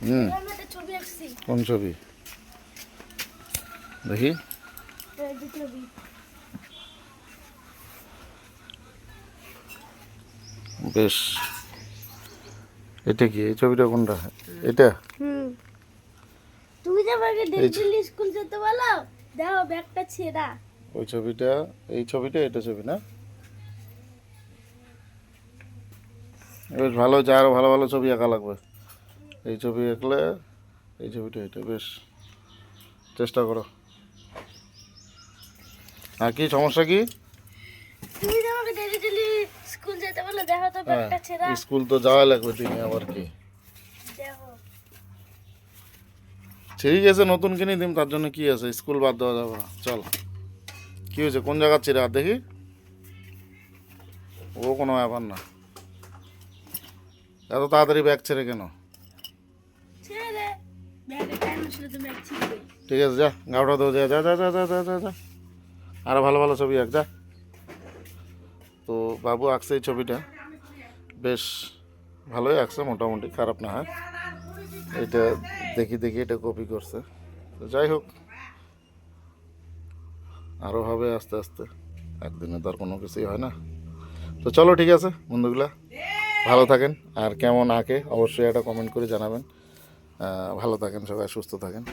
হুম, কোন ছবি দেখি? বেশ, এটা কি? এই ছবিটা কোনটা? এটা? তুমি যে আমাকে ডেলি স্কুল যেতে বলো, দেখো ব্যাগটা ছেঁড়া। ওই ছবিটা, এই ছবিটা, এটা ছবি না? বেশ ভালো, যা আরো ভালো ভালো ছবি আঁকা লাগবে। এই ছবি আঁকলে, এই ছবিটা, এটা বেশ চেষ্টা করো। আর কি সমস্যা কি? তুমি যে আমাকে ডেলি স্কুল যেতে বলো, দেখো তো হ্যাঁ, ব্যাগটা ছেঁড়া। স্কুল তো যাওয়া লাগবে, তুমি আবার কি? দেখো ঠিক আছে, নতুন কিনে দিম, তার জন্য কি আছে, স্কুল বাদ দেওয়া যাবে না। চল, কি হয়েছে, কোন জায়গার ছিঁড়ে আর দেখি? ও কোনো ব্যাপার না। এত তাড়াতাড়ি ব্যাগ ছেড়ে কেন? ছেড়ে দে, ব্যাগে টাইম আসলে তো ব্যাগ ছিঁড়বে। ঠিক আছে, যা গাওটা দেবো, যা যা যা যা যা যা যা যা। আরো ভালো ভালো ছবি আঁক, যা। তো বাবু আঁকছে এই ছবিটা, বেশ ভালোই আঁকছে, মোটামুটি খারাপ না। হ্যাঁ, এটা দেখি দেখি এটা কপি করছে। তো যাই হোক, আরও হবে আস্তে আস্তে, একদিনে তো আর কোনো কিছুই হয় না। তো চলো, ঠিক আছে বন্ধুগুলা, ভালো থাকেন। আর কেমন আঁকে অবশ্যই একটা কমেন্ট করে জানাবেন। ভালো থাকেন সবাই, সুস্থ থাকেন।